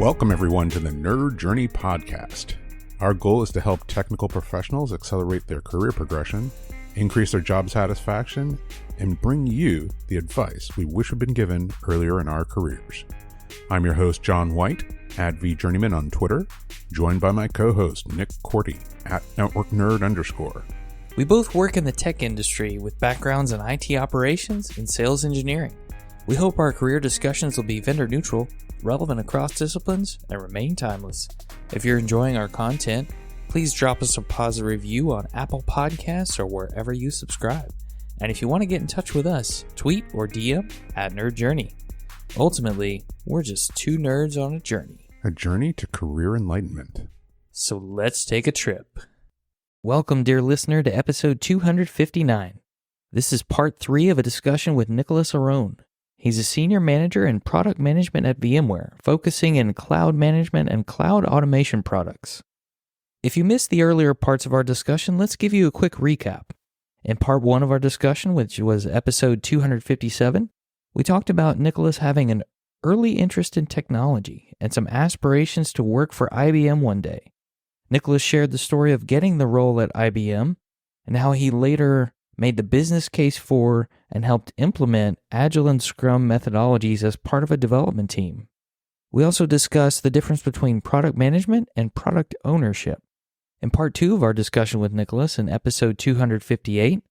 Welcome, everyone, to the Nerd Journey podcast. Our goal is to help technical professionals accelerate their career progression, increase their job satisfaction, and bring you the advice we wish had been given earlier in our careers. I'm your host, John White, at VJourneyman on Twitter, joined by my co-host, Nick Corti, at NetworkNerd_. We both work in the tech industry with backgrounds in IT operations and sales engineering. We hope our career discussions will be vendor neutral, relevant across disciplines, and remain timeless. If you're enjoying our content, please drop us a positive review on Apple Podcasts or wherever you subscribe. And if you want to get in touch with us, tweet or DM at Nerd Journey. Ultimately, we're just two nerds on a journey. A journey to career enlightenment. So let's take a trip. Welcome, dear listener, to episode 259. This is part 3 of a discussion with Nicholas Aronne. He's a senior manager in product management at VMware, focusing in cloud management and cloud automation products. If you missed the earlier parts of our discussion, let's give you a quick recap. In part 1 of our discussion, which was episode 257, we talked about Nicholas having an early interest in technology and some aspirations to work for IBM one day. Nicholas shared the story of getting the role at IBM and how he later made the business case for and helped implement Agile and Scrum methodologies as part of a development team. We also discussed the difference between product management and product ownership. In part 2 of our discussion with Nicholas in episode 258,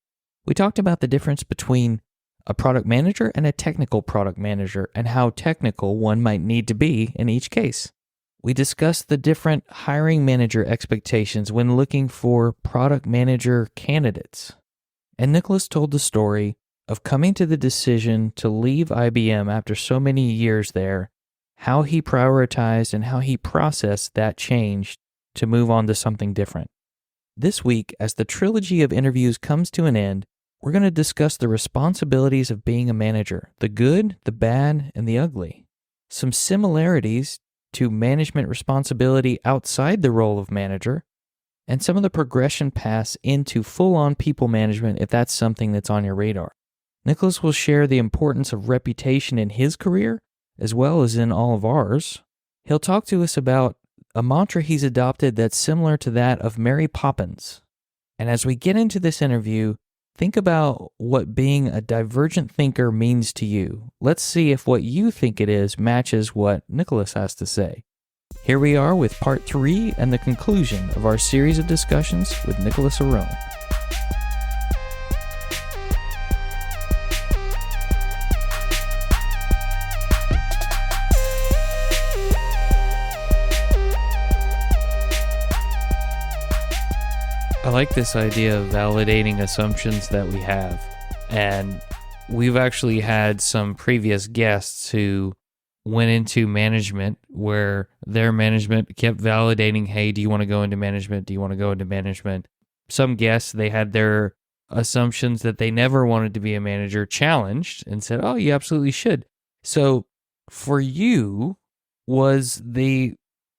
we talked about the difference between a product manager and a technical product manager and how technical one might need to be in each case. We discussed the different hiring manager expectations when looking for product manager candidates. And Nicholas told the story of coming to the decision to leave IBM after so many years there, how he prioritized and how he processed that change to move on to something different. This week, as the trilogy of interviews comes to an end, we're going to discuss the responsibilities of being a manager, the good, the bad, and the ugly. Some similarities to management responsibility outside the role of manager, and some of the progression paths into full-on people management if that's something that's on your radar. Nicholas will share the importance of reputation in his career, as well as in all of ours. He'll talk to us about a mantra he's adopted that's similar to that of Mary Poppins. And as we get into this interview, think about what being a divergent thinker means to you. Let's see if what you think it is matches what Nicholas has to say. Here we are with part 3 and the conclusion of our series of discussions with Nicholas Aronne. I like this idea of validating assumptions that we have. And we've actually had some previous guests who went into management where their management kept validating, hey, do you want to go into management? Do you want to go into management? Some guests, they had their assumptions that they never wanted to be a manager challenged and said, oh, you absolutely should. So for you, was the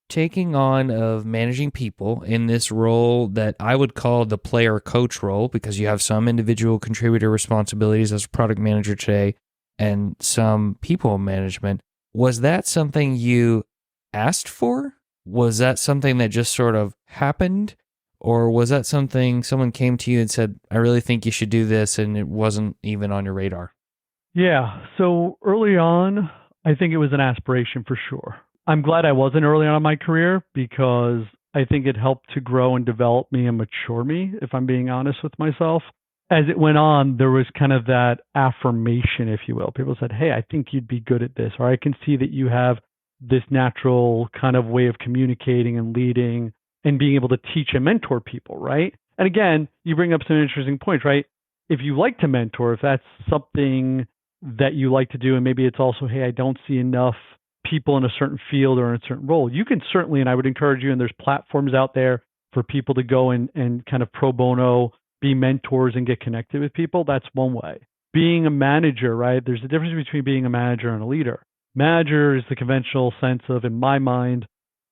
taking on of managing people in this role that I would call the player coach role, because you have some individual contributor responsibilities as a product manager today and some people management. Was that something you asked for? Was that something that just sort of happened? Or was that something someone came to you and said, I really think you should do this, and it wasn't even on your radar? Yeah, so early on, I think it was an aspiration for sure. I'm glad I wasn't early on in my career because I think it helped to grow and develop me and mature me, if I'm being honest with myself. As it went on, there was kind of that affirmation, if you will. People said, hey, I think you'd be good at this, or I can see that you have this natural kind of way of communicating and leading and being able to teach and mentor people, right? And again, you bring up some interesting points, right? If you like to mentor, if that's something that you like to do, and maybe it's also, hey, I don't see enough people in a certain field or in a certain role, you can certainly, and I would encourage you, and there's platforms out there for people to go and kind of pro bono be mentors and get connected with people. That's one way. Being a manager, right? There's a difference between being a manager and a leader. Manager is the conventional sense of, in my mind,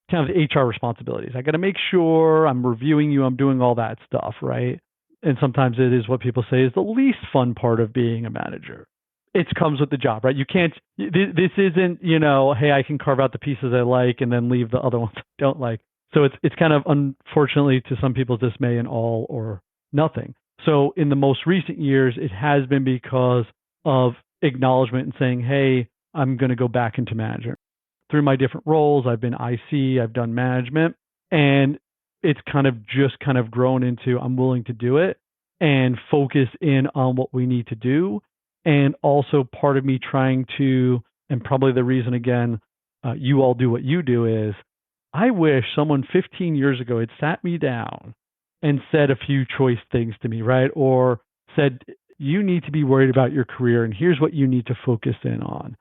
kind of HR responsibilities. I got to make sure I'm reviewing you, I'm doing all that stuff, right? And sometimes it is what people say is the least fun part of being a manager. it comes with the job, right? You can't, this isn't, hey, I can carve out the pieces I like and then leave the other ones I don't like. So it's kind of, unfortunately, to some people's dismay, an all or nothing. So in the most recent years, it has been because of acknowledgement and saying, hey, I'm going to go back into management. Through my different roles, I've been IC, I've done management, and it's kind of grown into I'm willing to do it and focus in on what we need to do. And also part of me trying to, and probably the reason, again, you all do what you do is, I wish someone 15 years ago had sat me down and said a few choice things to me, right? Or said, you need to be worried about your career and here's what you need to focus in on.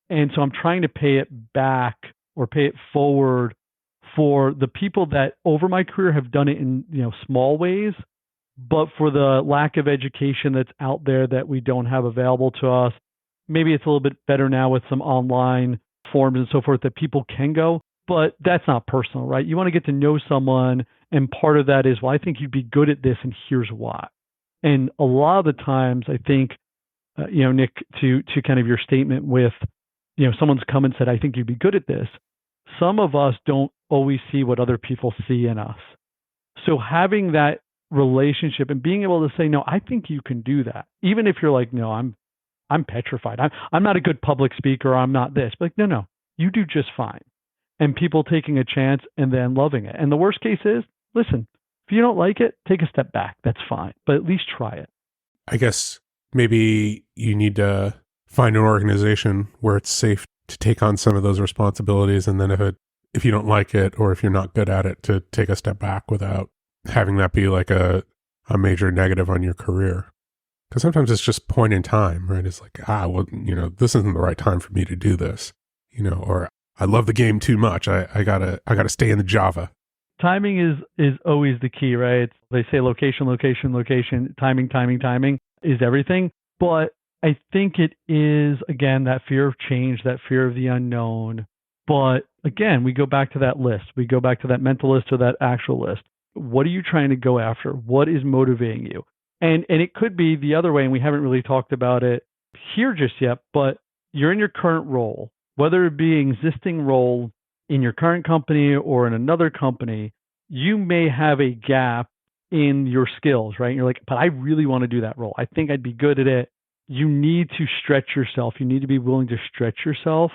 And so I'm trying to pay it back or pay it forward for the people that over my career have done it in, small ways, but for the lack of education that's out there that we don't have available to us. Maybe it's a little bit better now with some online forums and so forth that people can go, but that's not personal, right? You want to get to know someone, and part of that is, well, I think you'd be good at this, and here's why. And a lot of the times, I think, Nick, to kind of your statement with, someone's come and said, I think you'd be good at this. Some of us don't always see what other people see in us. So having that relationship and being able to say, no, I think you can do that. Even if you're like, no, I'm petrified. I'm not a good public speaker. I'm not this. But like, no, you do just fine. And people taking a chance and then loving it. And the worst case is, listen, if you don't like it, take a step back. That's fine. But at least try it. I guess maybe you need to find an organization where it's safe to take on some of those responsibilities. And then if you don't like it, or if you're not good at it, to take a step back without having that be like a major negative on your career. Because sometimes it's just point in time, right? It's like, this isn't the right time for me to do this, or I love the game too much. I gotta stay in the Java. Timing is always the key, right? They say location, timing is everything. But I think it is, again, that fear of change, that fear of the unknown. But again, we go back to that list. We go back to that mental list or that actual list. What are you trying to go after? What is motivating you? And it could be the other way, and we haven't really talked about it here just yet, but you're in your current role, whether it be an existing role in your current company or in another company, you may have a gap in your skills, right? And you're like, but I really want to do that role. I think I'd be good at it. You need to stretch yourself. You need to be willing to stretch yourself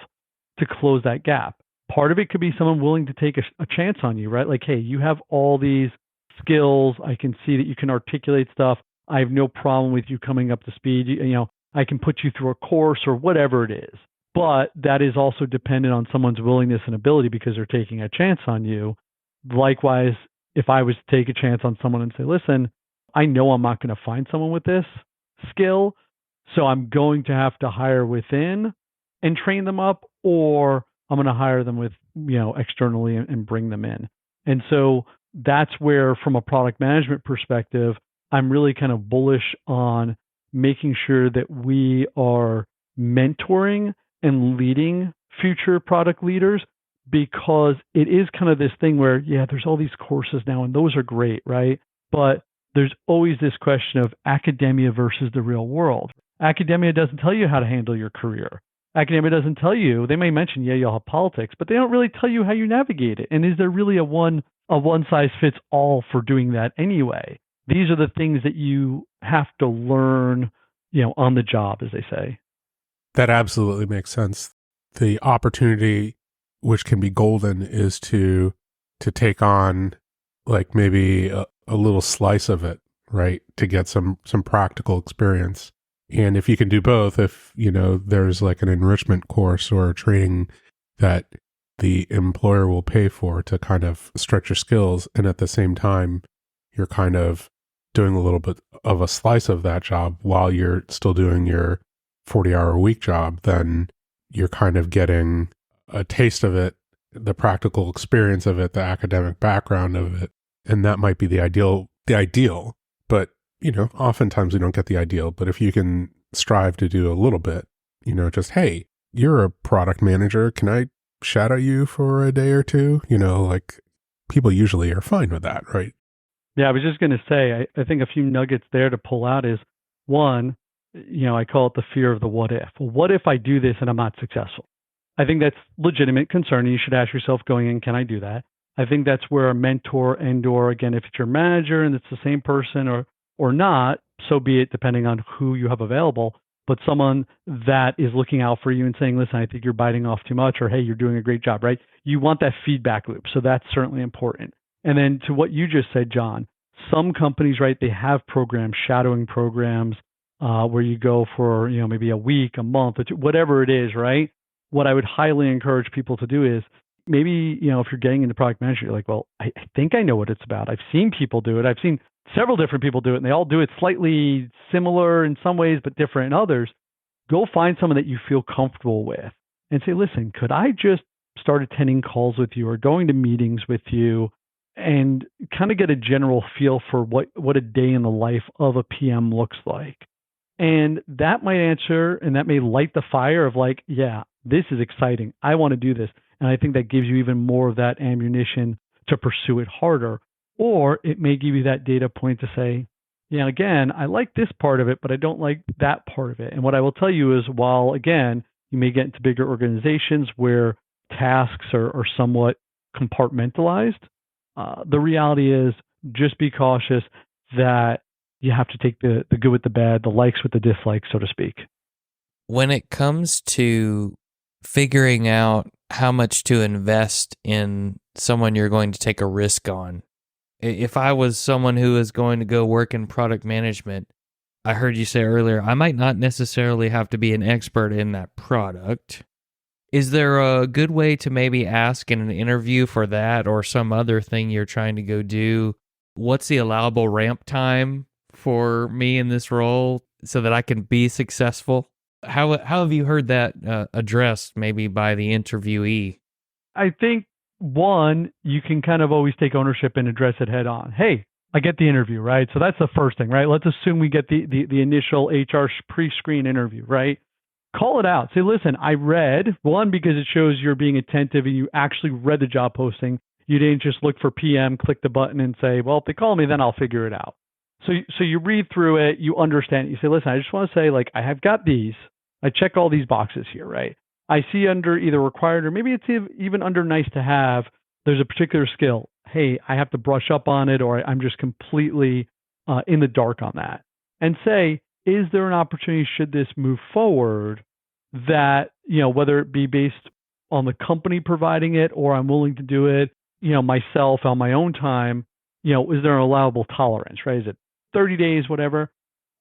to close that gap. Part of it could be someone willing to take a chance on you, right? Like, hey, you have all these skills. I can see that you can articulate stuff. I have no problem with you coming up to speed. I can put you through a course or whatever it is. But that is also dependent on someone's willingness and ability because they're taking a chance on you. Likewise, if I was to take a chance on someone and say, listen, I know I'm not going to find someone with this skill, so I'm going to have to hire within and train them up, or I'm going to hire them with, externally and bring them in. And so that's where, from a product management perspective, I'm really kind of bullish on making sure that we are mentoring and leading future product leaders, because it is kind of this thing where, there's all these courses now and those are great, right? But there's always this question of academia versus the real world. Academia doesn't tell you how to handle your career. Academia doesn't tell you, they may mention, you'll have politics, but they don't really tell you how you navigate it. And is there really a one size fits all for doing that anyway? These are the things that you have to learn, on the job, as they say. That absolutely makes sense. The opportunity, which can be golden, is to take on like maybe a little slice of it, right? To get some practical experience. And if you can do both, if, there's like an enrichment course or a training that the employer will pay for to kind of stretch your skills, and at the same time, you're kind of doing a little bit of a slice of that job while you're still doing your 40-hour-a-week job, then you're kind of getting a taste of it, the practical experience of it, the academic background of it. And that might be the ideal, but, oftentimes we don't get the ideal. But if you can strive to do a little bit, just, hey, you're a product manager. Can I shadow you for a day or two? Like people usually are fine with that, right? Yeah, I was just going to say, I think a few nuggets there to pull out is, one, I call it the fear of the what if. Well, what if I do this and I'm not successful? I think that's legitimate concern, and you should ask yourself going in, can I do that? I think that's where a mentor or again, if it's your manager and it's the same person or not, so be it, depending on who you have available, but someone that is looking out for you and saying, listen, I think you're biting off too much, or hey, you're doing a great job, right? You want that feedback loop. So that's certainly important. And then to what you just said, John, some companies, right, they have programs, shadowing programs, where you go for, maybe a week, a month, whatever it is, right? What I would highly encourage people to do is maybe, if you're getting into product management, you're like, well, I think I know what it's about. I've seen people do it. I've seen several different people do it, and they all do it slightly similar in some ways, but different in others. Go find someone that you feel comfortable with and say, listen, could I just start attending calls with you or going to meetings with you and kind of get a general feel for what a day in the life of a PM looks like? And that might answer, and that may light the fire of like, yeah, this is exciting. I want to do this. And I think that gives you even more of that ammunition to pursue it harder. Or it may give you that data point to say, yeah, again, I like this part of it, but I don't like that part of it. And what I will tell you is, while, again, you may get into bigger organizations where tasks are somewhat compartmentalized, the reality is just be cautious that you have to take the good with the bad, the likes with the dislikes, so to speak. When it comes to figuring out how much to invest in someone you're going to take a risk on, if I was someone who is going to go work in product management, I heard you say earlier, I might not necessarily have to be an expert in that product. Is there a good way to maybe ask in an interview for that or some other thing you're trying to go do? What's the allowable ramp time for me in this role so that I can be successful? How have you heard that addressed maybe by the interviewee? I think, one, you can kind of always take ownership and address it head on. Hey, I get the interview, right? So that's the first thing, right? Let's assume we get the initial HR pre-screen interview, right? Call it out. Say, listen, I read, one, because it shows you're being attentive and you actually read the job posting. You didn't just look for PM, click the button and say, well, if they call me, then I'll figure it out. So you read through it, you understand it. You say, listen, I just want to say, like, I have got these. I check all these boxes here, right? I see under either required or maybe it's even under nice to have, there's a particular skill. Hey, I have to brush up on it, or I'm just completely in the dark on that. And say, is there an opportunity, should this move forward, that, whether it be based on the company providing it or I'm willing to do it, myself on my own time, is there an allowable tolerance, right? Is it 30 days, whatever?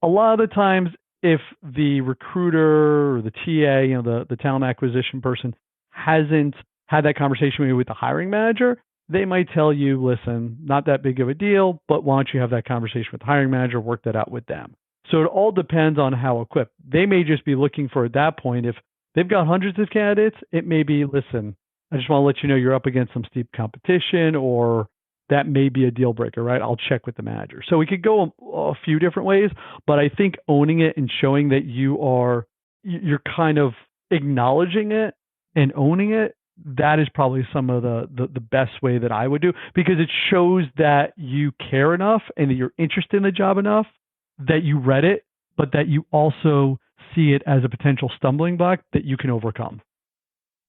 A lot of the times, if the recruiter or the TA, the talent acquisition person hasn't had that conversation with the hiring manager, they might tell you, listen, not that big of a deal, but why don't you have that conversation with the hiring manager, work that out with them. So it all depends on how equipped. They may just be looking for, at that point, if they've got hundreds of candidates, it may be, listen, I just want to let you know you're up against some steep competition, or that may be a deal breaker, right? I'll check with the manager. So we could go a few different ways, but I think owning it and showing that you're kind of acknowledging it and owning it, that is probably some of the best way that I would do, because it shows that you care enough and that you're interested in the job enough, that you read it, but that you also see it as a potential stumbling block that you can overcome.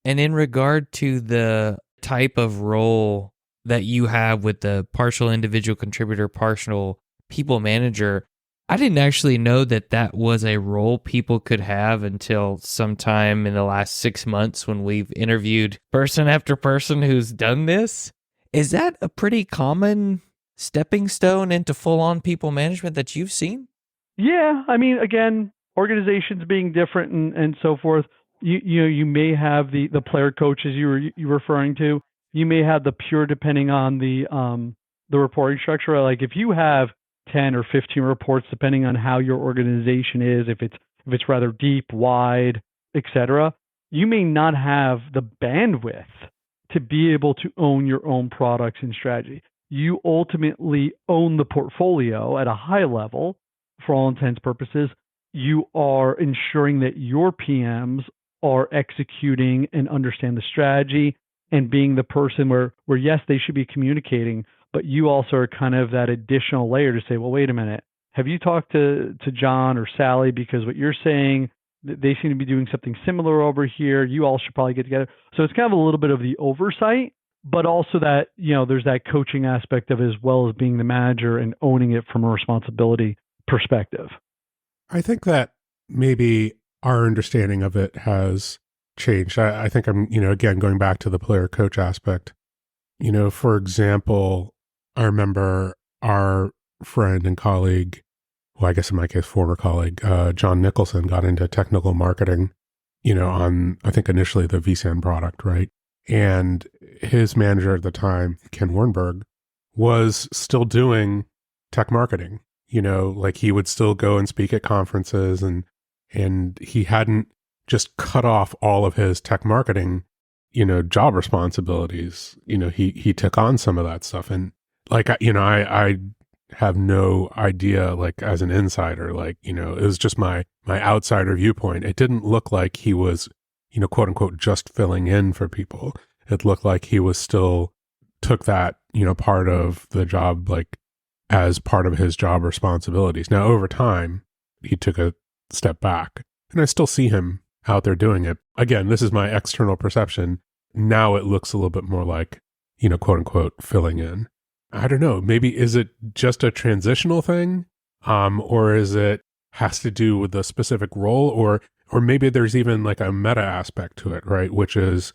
And in regard to the type of role that you have with the partial individual contributor, partial people manager, I didn't actually know that was a role people could have until sometime in the last 6 months when we've interviewed person after person who's done this. Is that a pretty common stepping stone into full-on people management that you've seen? Yeah, I mean, again, organizations being different and so forth. You may have the player coaches you're referring to. You may have the pure, depending on the reporting structure. Like if you have 10 or 15 reports, depending on how your organization is, if it's rather deep, wide, etc., you may not have the bandwidth to be able to own your own products and strategy. You ultimately own the portfolio at a high level. For all intents and purposes, you are ensuring that your PMs are executing and understand the strategy and being the person where yes, they should be communicating, but you also are kind of that additional layer to say, well, wait a minute, have you talked to John or Sally? Because what you're saying, they seem to be doing something similar over here. You all should probably get together. So it's kind of a little bit of the oversight, but also that, there's that coaching aspect of it as well as being the manager and owning it from a responsibility perspective. I think that maybe our understanding of it has changed. I think I'm, again, going back to the player coach aspect. For example, I remember our friend and colleague, well, I guess in my case, former colleague, John Nicholson got into technical marketing, on, I think initially the vSAN product, right? And his manager at the time, Ken Warnberg, was still doing tech marketing, like he would still go and speak at conferences and he hadn't just cut off all of his tech marketing, job responsibilities. He took on some of that stuff. And like, I have no idea, like as an insider, like, it was just my outsider viewpoint. It didn't look like he was, quote unquote, just filling in for people. It looked like he was still took that, part of the job, like as part of his job responsibilities. Now, over time, he took a step back and I still see him out there doing it. Again, this is my external perception. Now it looks a little bit more like, quote unquote, filling in. I don't know. Maybe is it just a transitional thing? Or is it has to do with the specific role, or maybe there's even like a meta aspect to it, right? Which is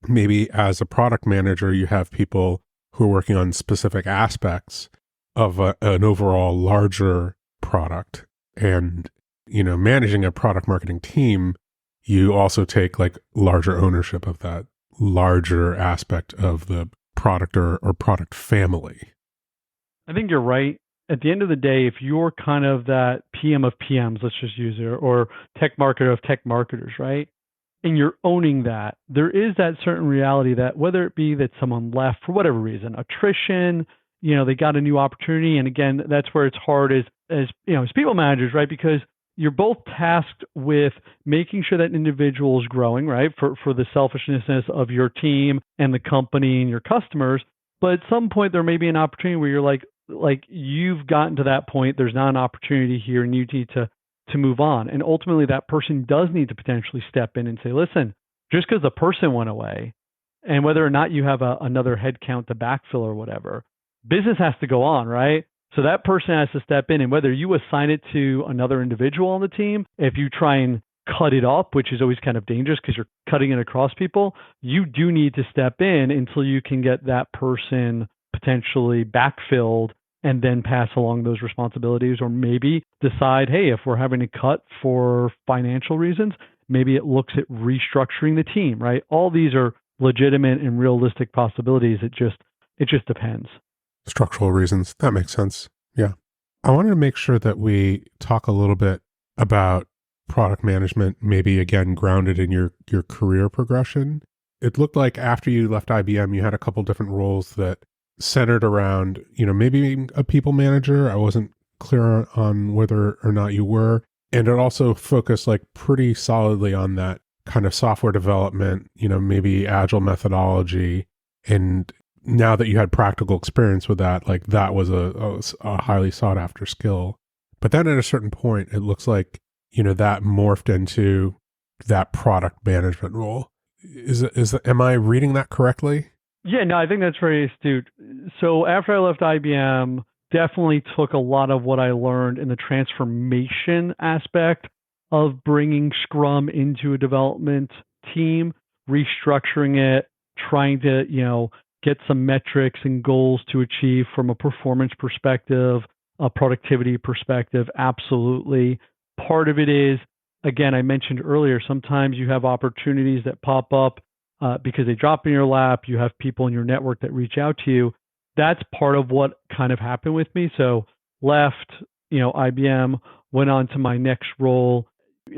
maybe as a product manager, you have people who are working on specific aspects of an overall larger product. And, managing a product marketing team, you also take like larger ownership of that larger aspect of the product or product family. I think you're right. At the end of the day, if you're kind of that PM of PMs, let's just use it, or tech marketer of tech marketers, right? And you're owning that, there is that certain reality that whether it be that someone left for whatever reason, attrition, they got a new opportunity. And again, that's where it's hard as people managers, right? Because you're both tasked with making sure that individual is growing, right? For the selfishness of your team and the company and your customers. But at some point, there may be an opportunity where you're like you've gotten to that point. There's not an opportunity here and you need to move on. And ultimately, that person does need to potentially step in and say, listen, just because the person went away and whether or not you have another headcount to backfill or whatever, business has to go on, right? So that person has to step in, and whether you assign it to another individual on the team, if you try and cut it up, which is always kind of dangerous because you're cutting it across people, you do need to step in until you can get that person potentially backfilled and then pass along those responsibilities, or maybe decide, hey, if we're having to cut for financial reasons, maybe it looks at restructuring the team, right? All these are legitimate and realistic possibilities. It just depends. Structural reasons. That makes sense. Yeah. I wanted to make sure that we talk a little bit about product management, maybe again, grounded in your career progression. It looked like after you left IBM, you had a couple different roles that centered around, maybe being a people manager. I wasn't clear on whether or not you were. And it also focused like pretty solidly on that kind of software development, maybe agile methodology. And now that you had practical experience with that, like that was a highly sought after skill. But then at a certain point, it looks like, that morphed into that product management role. Am I reading that correctly? Yeah, no, I think that's very astute. So after I left IBM, definitely took a lot of what I learned in the transformation aspect of bringing Scrum into a development team, restructuring it, trying to, get some metrics and goals to achieve from a performance perspective, a productivity perspective. Absolutely. Part of it is, again, I mentioned earlier, sometimes you have opportunities that pop up because they drop in your lap. You have people in your network that reach out to you. That's part of what kind of happened with me. So left, IBM, went on to my next role,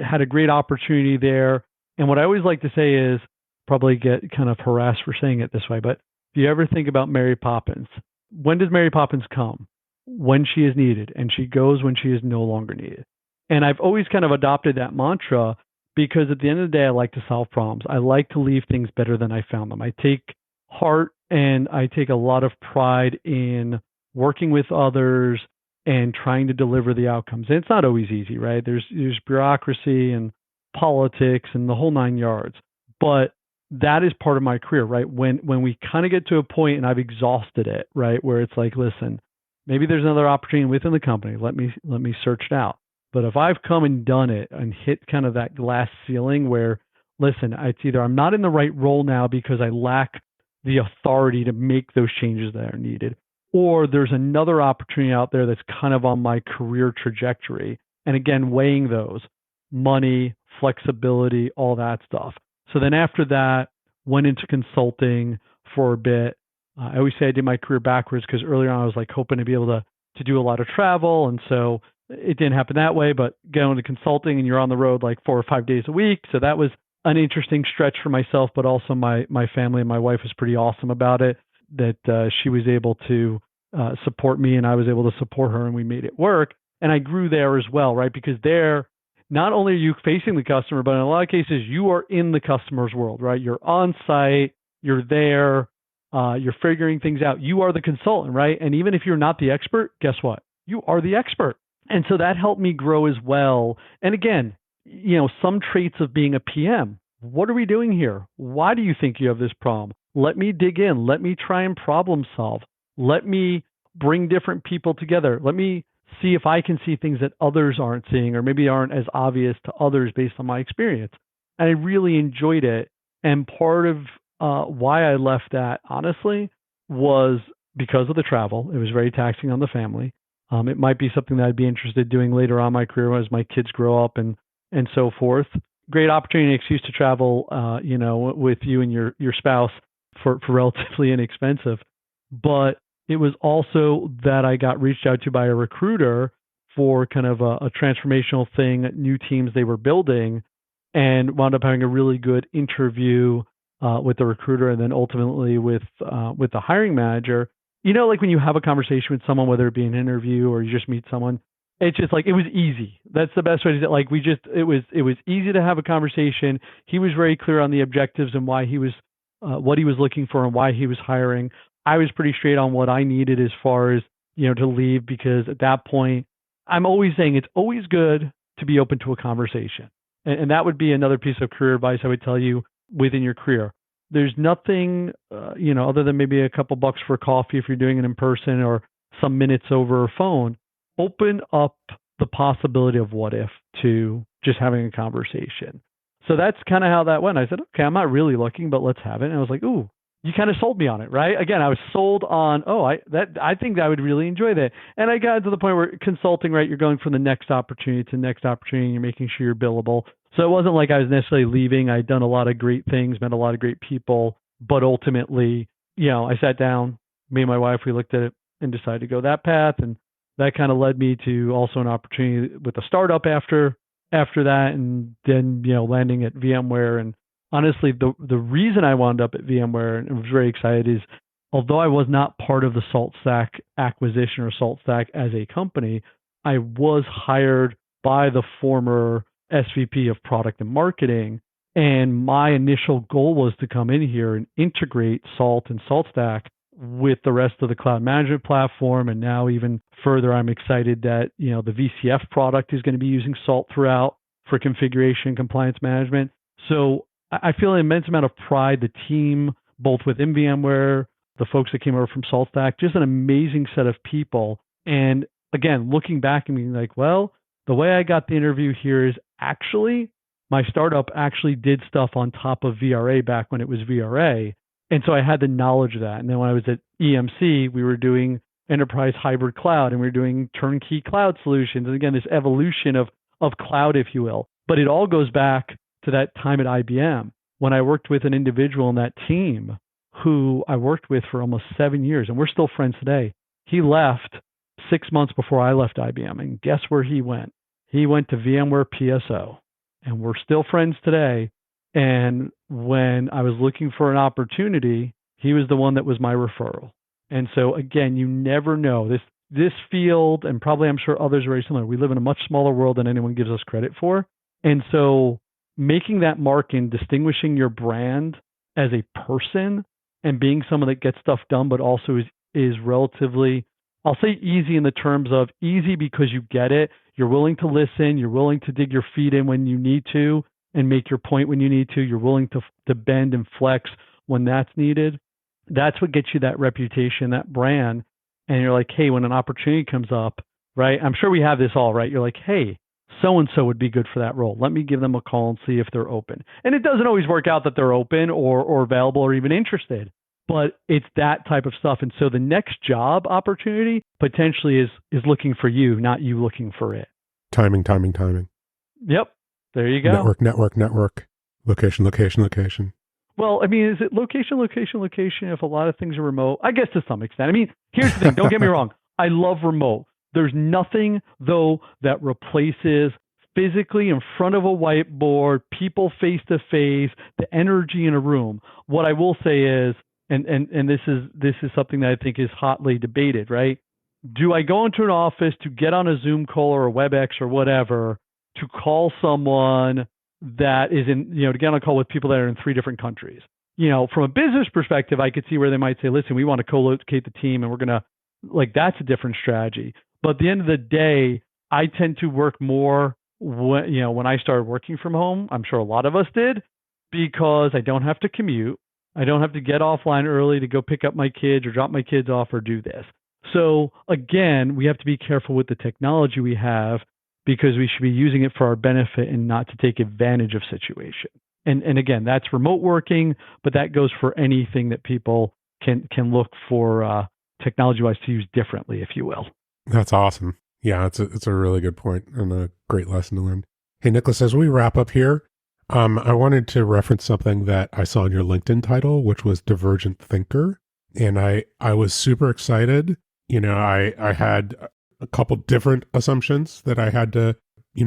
had a great opportunity there. And what I always like to say is, probably get kind of harassed for saying it this way, but if you ever think about Mary Poppins, when does Mary Poppins come? When she is needed, and she goes when she is no longer needed. And I've always kind of adopted that mantra because at the end of the day, I like to solve problems. I like to leave things better than I found them. I take heart and I take a lot of pride in working with others and trying to deliver the outcomes. And it's not always easy, right? There's bureaucracy and politics and the whole 9 yards. But that is part of my career, right? When we kind of get to a point and I've exhausted it, right, where it's like, listen, maybe there's another opportunity within the company. Let me search it out. But if I've come and done it and hit kind of that glass ceiling where, listen, it's either I'm not in the right role now because I lack the authority to make those changes that are needed, or there's another opportunity out there that's kind of on my career trajectory. And again, weighing those, money, flexibility, all that stuff. So then after that, went into consulting for a bit. I always say I did my career backwards because earlier on I was like hoping to be able to do a lot of travel. And so it didn't happen that way, but going to consulting and you're on the road like 4 or 5 days a week. So that was an interesting stretch for myself, but also my family and my wife was pretty awesome about it, that she was able to support me and I was able to support her and we made it work. And I grew there as well, right? Because there, not only are you facing the customer, but in a lot of cases, you are in the customer's world, right? You're on site, you're there, you're figuring things out. You are the consultant, right? And even if you're not the expert, guess what? You are the expert. And so that helped me grow as well. And again, some traits of being a PM. What are we doing here? Why do you think you have this problem? Let me dig in. Let me try and problem solve. Let me bring different people together. Let me see if I can see things that others aren't seeing or maybe aren't as obvious to others based on my experience. And I really enjoyed it. And part of why I left that, honestly, was because of the travel. It was very taxing on the family. It might be something that I'd be interested in doing later on in my career as my kids grow up and so forth. Great opportunity and excuse to travel, with you and your spouse for relatively inexpensive. But it was also that I got reached out to by a recruiter for kind of a transformational thing, new teams they were building, and wound up having a really good interview with the recruiter and then ultimately with the hiring manager. Like when you have a conversation with someone, whether it be an interview or you just meet someone, it's just like, it was easy. That's the best way to say it. Like it was easy to have a conversation. He was very clear on the objectives and why he was, what he was looking for and why he was hiring. I was pretty straight on what I needed as far as, to leave, because at that point, I'm always saying it's always good to be open to a conversation. And that would be another piece of career advice I would tell you within your career. There's nothing, other than maybe a couple bucks for coffee if you're doing it in person or some minutes over a phone. Open up the possibility of what if to just having a conversation. So that's kind of how that went. I said, okay, I'm not really looking, but let's have it. And I was like, ooh, you kind of sold me on it, right? Again, I was sold on, I think I would really enjoy that. And I got to the point where consulting, right, you're going from the next opportunity to the next opportunity, and you're making sure you're billable. So it wasn't like I was necessarily leaving. I'd done a lot of great things, met a lot of great people, but ultimately, I sat down, me and my wife, we looked at it and decided to go that path. And that kind of led me to also an opportunity with a startup after that, and then, landing at VMware. And honestly, the reason I wound up at VMware and was very excited is, although I was not part of the SaltStack acquisition or SaltStack as a company, I was hired by the former SVP of product and marketing. And my initial goal was to come in here and integrate Salt and SaltStack with the rest of the cloud management platform. And now even further, I'm excited that, the VCF product is going to be using Salt throughout for configuration and compliance management. So I feel an immense amount of pride. The team, both within VMware, the folks that came over from SaltStack, just an amazing set of people. And again, looking back and being like, well, the way I got the interview here is actually my startup actually did stuff on top of VRA back when it was VRA. And so I had the knowledge of that. And then when I was at EMC, we were doing enterprise hybrid cloud and we were doing turnkey cloud solutions. And again, this evolution of cloud, if you will. But it all goes back to that time at IBM when I worked with an individual in that team who I worked with for almost 7 years. And we're still friends today. He left 6 months before I left IBM. And guess where he went? He went to VMware PSO. And we're still friends today. And when I was looking for an opportunity, he was the one that was my referral. And so again, you never know. This field, and probably I'm sure others are very similar, we live in a much smaller world than anyone gives us credit for. And so making that mark and distinguishing your brand as a person and being someone that gets stuff done, but also is relatively I'll say easy in the terms of easy because you get it. You're willing to listen. You're willing to dig your feet in when you need to and make your point when you need to. You're willing to bend and flex when that's needed. That's what gets you that reputation, that brand. And you're like, hey, when an opportunity comes up, right? I'm sure we have this all, right? You're like, hey, so-and-so would be good for that role. Let me give them a call and see if they're open. And it doesn't always work out that they're open or available or even interested, but it's that type of stuff. And so the next job opportunity potentially is looking for you, not you looking for it. Timing, timing, timing. Yep. There you go. Network. Location. Well, I mean, is it location if a lot of things are remote? I guess to some extent. I mean, here's the thing. Don't get me wrong. I love remote. There's nothing, though, that replaces physically in front of a whiteboard, people face to face, the energy in a room. What I will say is, and this is something that I think is hotly debated, right? Do I go into an office to get on a Zoom call or a WebEx or whatever to call someone that is to get on a call with people that are in 3 different countries? From a business perspective, I could see where they might say, listen, we want to co-locate the team and we're going to, that's a different strategy. But at the end of the day, I tend to work more when I started working from home. I'm sure a lot of us did, because I don't have to commute. I don't have to get offline early to go pick up my kids or drop my kids off or do this. So again, we have to be careful with the technology we have, because we should be using it for our benefit and not to take advantage of situation. And again, that's remote working, but that goes for anything that people can look for technology-wise to use differently, if you will. That's awesome. Yeah, it's a really good point and a great lesson to learn. Hey, Nicholas, as we wrap up here, I wanted to reference something that I saw in your LinkedIn title, which was Divergent Thinker. And I was super excited. I had a couple different assumptions that I had to,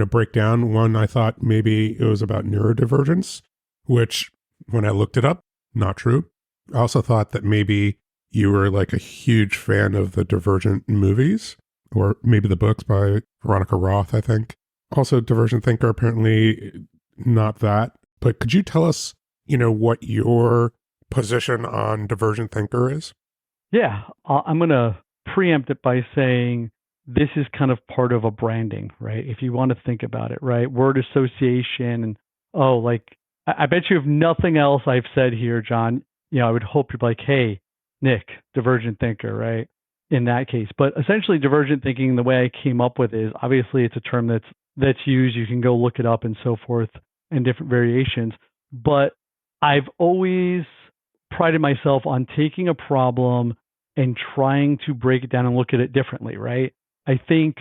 break down. One, I thought maybe it was about neurodivergence, which when I looked it up, not true. I also thought that maybe you were like a huge fan of the Divergent movies, or maybe the books by Veronica Roth, I think. Also, Divergent Thinker, apparently not that. But could you tell us, what your position on Divergent Thinker is? Yeah, I'm going to preempt it by saying this is kind of part of a branding, right? If you want to think about it, right? Word association and, I bet you if nothing else I've said here, John, I would hope you're like, hey, Nick, Divergent Thinker, right? In that case. But essentially divergent thinking, the way I came up with it is, obviously it's a term that's used. You can go look it up and so forth and different variations. But I've always prided myself on taking a problem and trying to break it down and look at it differently, right? I think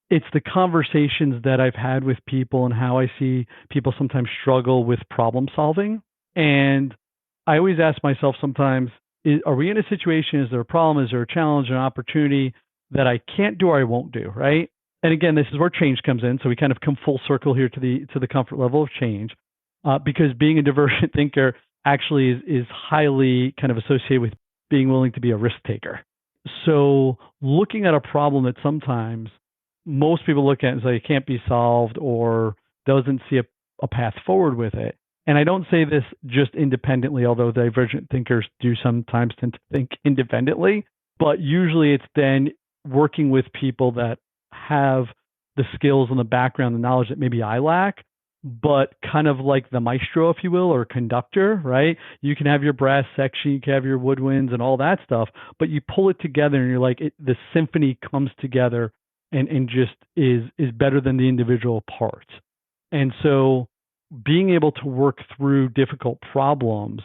it's the conversations that I've had with people and how I see people sometimes struggle with problem solving. And I always ask myself sometimes, are we in a situation? Is there a problem? Is there a challenge, an opportunity that I can't do or I won't do, right? And again, this is where change comes in. So we kind of come full circle here to the comfort level of change, because being a divergent thinker actually is highly kind of associated with being willing to be a risk taker. So looking at a problem that sometimes most people look at and say it can't be solved or doesn't see a path forward with it. And I don't say this just independently, although divergent thinkers do sometimes tend to think independently, but usually it's then working with people that have the skills and the background, the knowledge that maybe I lack, but kind of like the maestro, if you will, or conductor, right? You can have your brass section, you can have your woodwinds and all that stuff, but you pull it together and you're like, the symphony comes together and just is better than the individual parts. And so being able to work through difficult problems,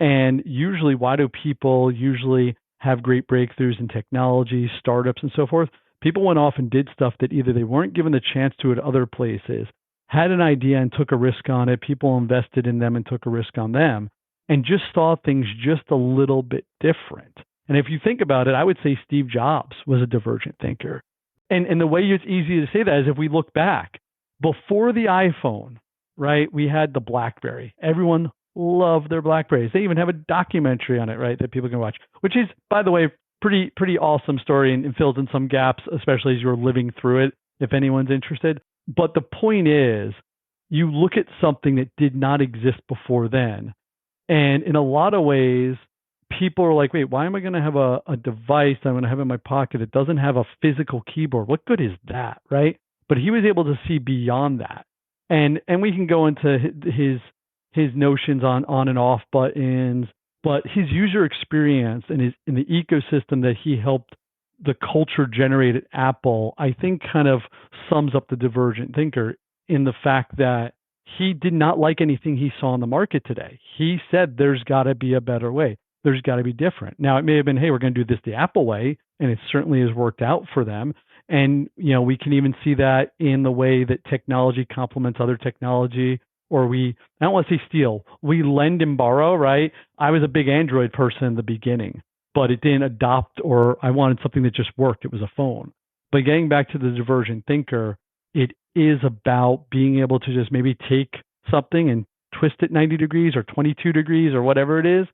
and usually why do people usually have great breakthroughs in technology, startups and so forth? People went off and did stuff that either they weren't given the chance to at other places, had an idea and took a risk on it, people invested in them and took a risk on them, and just saw things just a little bit different. And if you think about it, I would say Steve Jobs was a divergent thinker. And the way it's easy to say that is if we look back, before the iPhone, right, we had the BlackBerry. Everyone loved their BlackBerries. They even have a documentary on it, right, that people can watch, which is, by the way, pretty awesome story and fills in some gaps, especially as you're living through it, if anyone's interested. But the point is, you look at something that did not exist before then, and in a lot of ways, people are like, wait, why am I going to have a device that I'm going to have in my pocket? It doesn't have a physical keyboard. What good is that, right? But he was able to see beyond that. And we can go into his notions on and off buttons, but his user experience and his in the ecosystem that he helped the culture generate at Apple, I think kind of sums up the divergent thinker in the fact that he did not like anything he saw in the market today. He said there's got to be a better way. There's got to be different. Now, it may have been, hey, we're going to do this the Apple way, and it certainly has worked out for them. And, we can even see that in the way that technology complements other technology, or I don't want to say steal, we lend and borrow, right? I was a big Android person in the beginning, but it didn't adopt, or I wanted something that just worked. It was a phone. But getting back to the divergent thinker, it is about being able to just maybe take something and twist it 90 degrees or 22 degrees or whatever it is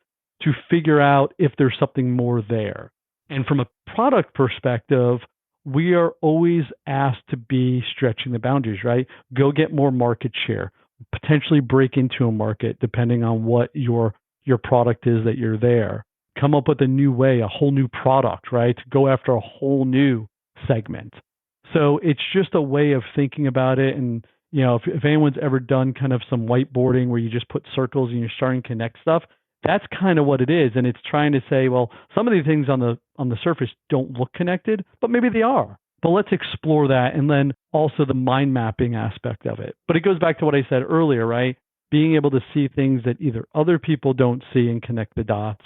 to figure out if there's something more there. And from a product perspective, we are always asked to be stretching the boundaries, right? Go get more market share, potentially break into a market depending on what your product is that you're there. Come up with a new way, a whole new product, right? To go after a whole new segment. So it's just a way of thinking about it. And, if anyone's ever done kind of some whiteboarding where you just put circles and you're starting to connect stuff, that's kind of what it is. And it's trying to say, well, some of these things on the surface don't look connected, but maybe they are. But let's explore that. And then also the mind mapping aspect of it. But it goes back to what I said earlier, right? Being able to see things that either other people don't see and connect the dots,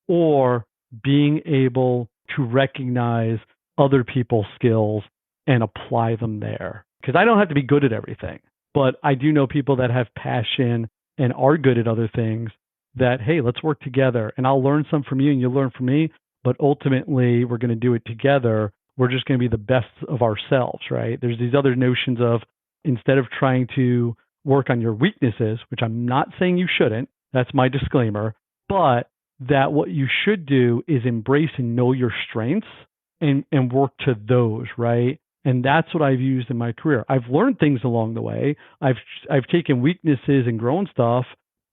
or being able to recognize other people's skills and apply them there. Because I don't have to be good at everything, but I do know people that have passion and are good at other things that, hey, let's work together and I'll learn some from you and you'll learn from me, but ultimately we're going to do it together. We're just going to be the best of ourselves, right? There's these other notions of, instead of trying to work on your weaknesses, which I'm not saying you shouldn't, that's my disclaimer, but that what you should do is embrace and know your strengths and work to those, right? And that's what I've used in my career. I've learned things along the way. I've taken weaknesses and grown stuff,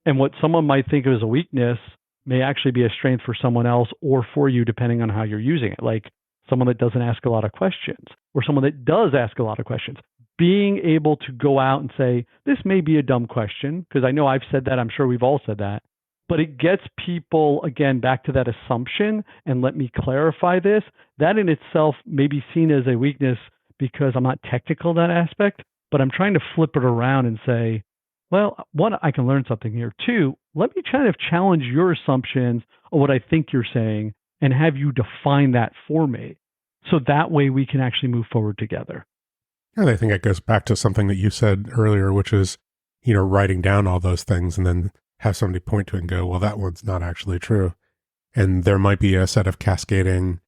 and what someone might think of as a weakness may actually be a strength for someone else or for you, depending on how you're using it. Like someone that doesn't ask a lot of questions or someone that does ask a lot of questions. Being able to go out and say, this may be a dumb question, because I know I've said that. I'm sure we've all said that. But it gets people, again, back to that assumption, and let me clarify this. That in itself may be seen as a weakness because I'm not technical in that aspect, but I'm trying to flip it around and say, well, one, I can learn something here. Two, let me kind of challenge your assumptions of what I think you're saying and have you define that for me. So that way we can actually move forward together. And I think it goes back to something that you said earlier, which is, writing down all those things and then have somebody point to it and go, well, that one's not actually true. And there might be a set of cascading,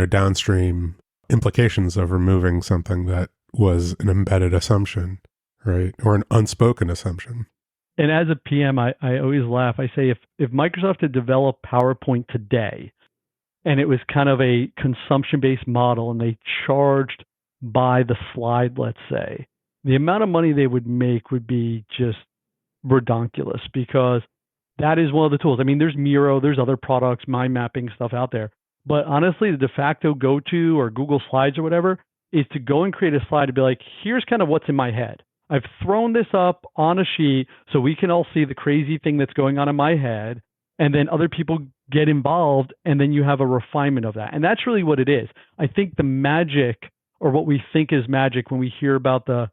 downstream implications of removing something that was an embedded assumption, right? Or an unspoken assumption. And as a PM, I always laugh. I say, if Microsoft had developed PowerPoint today, and it was kind of a consumption-based model, and they charged by the slide, let's say, the amount of money they would make would be just redonkulous, because that is one of the tools. I mean, there's Miro, there's other products, mind mapping stuff out there. But honestly, the de facto go-to, or Google Slides or whatever, is to go and create a slide to be like, here's kind of what's in my head. I've thrown this up on a sheet so we can all see the crazy thing that's going on in my head. And then other people get involved, and then you have a refinement of that. And that's really what it is. I think the magic, or what we think is magic when we hear about the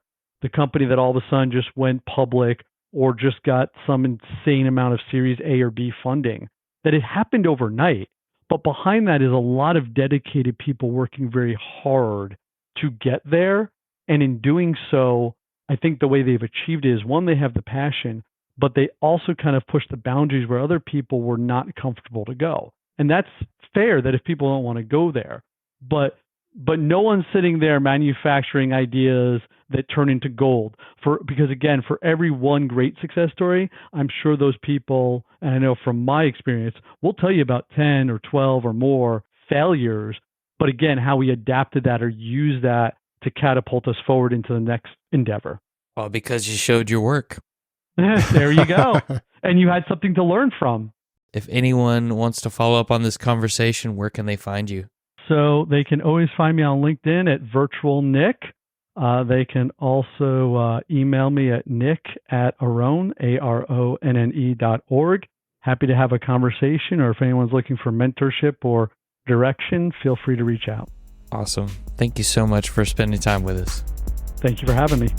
company that all of a sudden just went public or just got some insane amount of Series A or B funding, that it happened overnight. But behind that is a lot of dedicated people working very hard to get there. And in doing so, I think the way they've achieved it is, one, they have the passion, but they also kind of push the boundaries where other people were not comfortable to go. And that's fair, that if people don't want to go there. But no one's sitting there manufacturing ideas that turn into gold. Because again, for every one great success story, I'm sure those people, and I know from my experience, will tell you about 10 or 12 or more failures. But again, how we adapted that or used that to catapult us forward into the next endeavor. Well, because you showed your work. There you go. And you had something to learn from. If anyone wants to follow up on this conversation, where can they find you? So they can always find me on LinkedIn at Virtual Nick. They can also email me at nick@aronne, ARONNE.org. Happy to have a conversation, or if anyone's looking for mentorship or direction, feel free to reach out. Awesome. Thank you so much for spending time with us. Thank you for having me.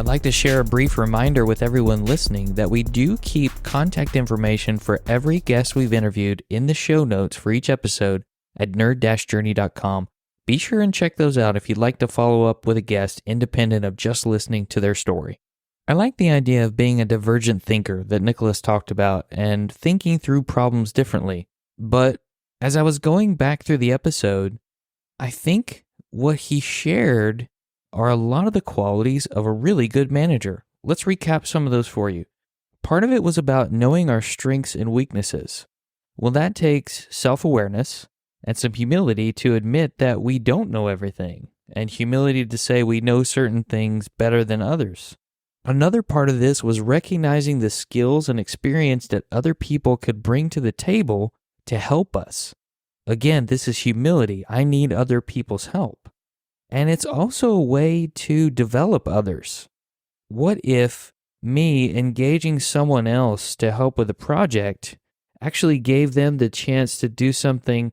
I'd like to share a brief reminder with everyone listening that we do keep contact information for every guest we've interviewed in the show notes for each episode at nerd-journey.com. Be sure and check those out if you'd like to follow up with a guest independent of just listening to their story. I like the idea of being a divergent thinker that Nicholas talked about and thinking through problems differently. But as I was going back through the episode, I think what he shared are a lot of the qualities of a really good manager. Let's recap some of those for you. Part of it was about knowing our strengths and weaknesses. Well, that takes self-awareness and some humility to admit that we don't know everything, and humility to say we know certain things better than others. Another part of this was recognizing the skills and experience that other people could bring to the table to help us. Again, this is humility. I need other people's help. And it's also a way to develop others. What if me engaging someone else to help with a project actually gave them the chance to do something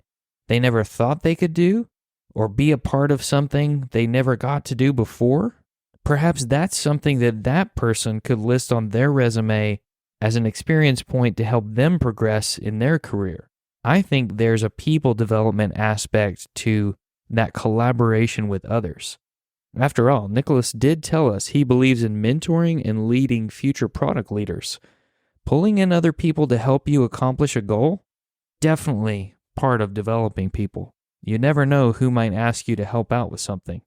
they never thought they could do, or be a part of something they never got to do before? Perhaps that's something that person could list on their resume as an experience point to help them progress in their career. I think there's a people development aspect to that collaboration with others. After all, Nicholas did tell us he believes in mentoring and leading future product leaders. Pulling in other people to help you accomplish a goal? Definitely part of developing people. You never know who might ask you to help out with something.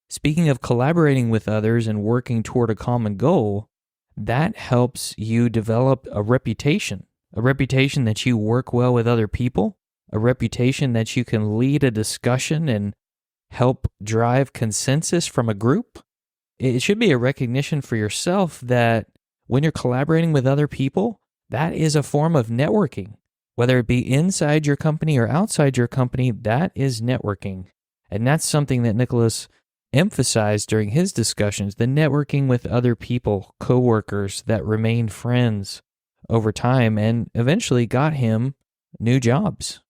Speaking of collaborating with others and working toward a common goal, that helps you develop a reputation that you work well with other people, a reputation that you can lead a discussion and help drive consensus from a group. It should be a recognition for yourself that when you're collaborating with other people, that is a form of networking. Whether it be inside your company or outside your company, that is networking. And that's something that Nicholas emphasized during his discussions, the networking with other people, coworkers that remained friends over time and eventually got him new jobs.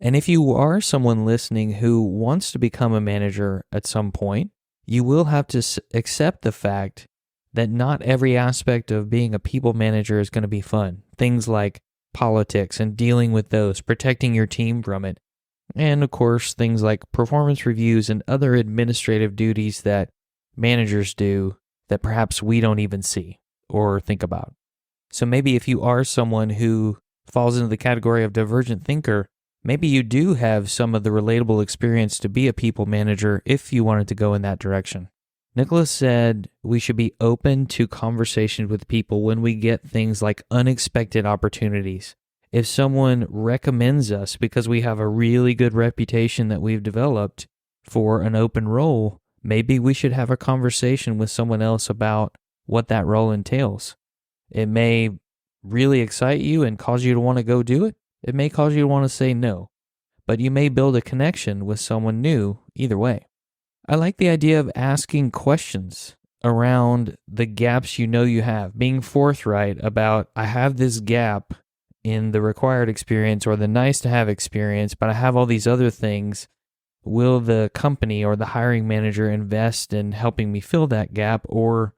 And if you are someone listening who wants to become a manager at some point, you will have to accept the fact that not every aspect of being a people manager is going to be fun. Things like politics and dealing with those, protecting your team from it. And of course, things like performance reviews and other administrative duties that managers do that perhaps we don't even see or think about. So maybe if you are someone who falls into the category of divergent thinker, maybe you do have some of the relatable experience to be a people manager if you wanted to go in that direction. Nicholas said we should be open to conversations with people when we get things like unexpected opportunities. If someone recommends us because we have a really good reputation that we've developed for an open role, maybe we should have a conversation with someone else about what that role entails. It may really excite you and cause you to want to go do it. It may cause you to want to say no, but you may build a connection with someone new either way. I like the idea of asking questions around the gaps you know you have, being forthright about, I have this gap in the required experience or the nice to have experience, but I have all these other things. Will the company or the hiring manager invest in helping me fill that gap, or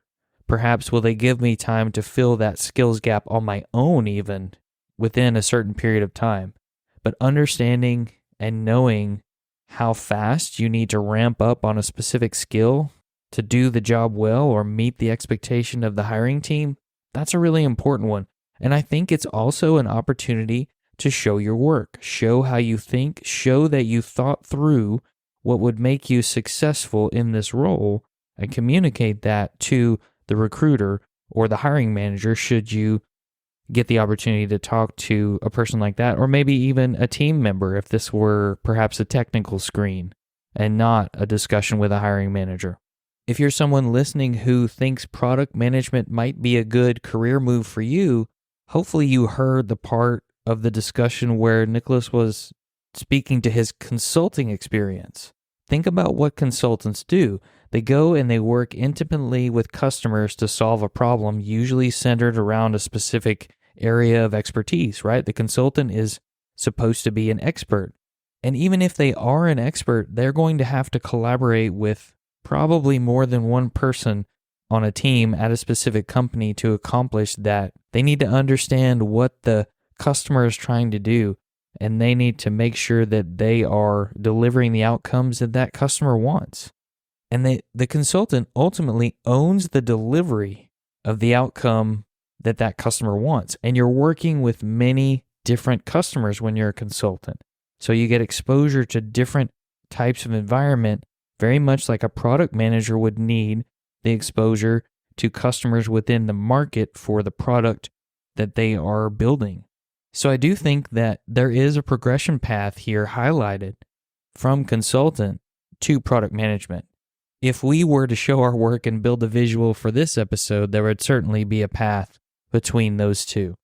perhaps will they give me time to fill that skills gap on my own even within a certain period of time? But understanding and knowing how fast you need to ramp up on a specific skill to do the job well or meet the expectation of the hiring team, that's a really important one. And I think it's also an opportunity to show your work, show how you think, show that you thought through what would make you successful in this role, and communicate that to the recruiter or the hiring manager should you get the opportunity to talk to a person like that, or maybe even a team member if this were perhaps a technical screen and not a discussion with a hiring manager. If you're someone listening who thinks product management might be a good career move for you, hopefully you heard the part of the discussion where Nicholas was speaking to his consulting experience. Think about what consultants do. They go and they work intimately with customers to solve a problem, usually centered around a specific area of expertise, right? The consultant is supposed to be an expert. And even if they are an expert, they're going to have to collaborate with probably more than one person on a team at a specific company to accomplish that. They need to understand what the customer is trying to do, and they need to make sure that they are delivering the outcomes that that customer wants. And the consultant ultimately owns the delivery of the outcome that that customer wants. And you're working with many different customers when you're a consultant. So you get exposure to different types of environment, very much like a product manager would need the exposure to customers within the market for the product that they are building. So I do think that there is a progression path here highlighted from consultant to product management. If we were to show our work and build a visual for this episode, there would certainly be a path between those two.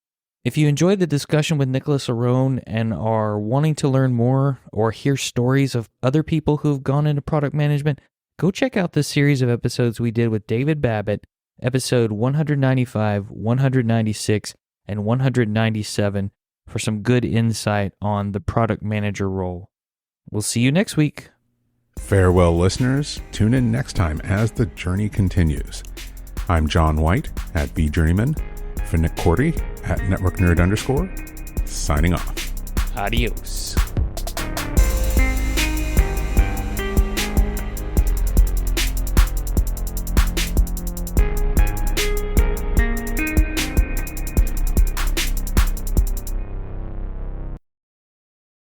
If you enjoyed the discussion with Nicholas Aronne and are wanting to learn more or hear stories of other people who've gone into product management, go check out the series of episodes we did with David Babbitt, episode 195, 196, and 197 for some good insight on the product manager role. We'll see you next week. Farewell, listeners. Tune in next time as the journey continues. I'm John White at VJourneyman, for Nick Cordy at NetworkNerd_, signing off. Adios.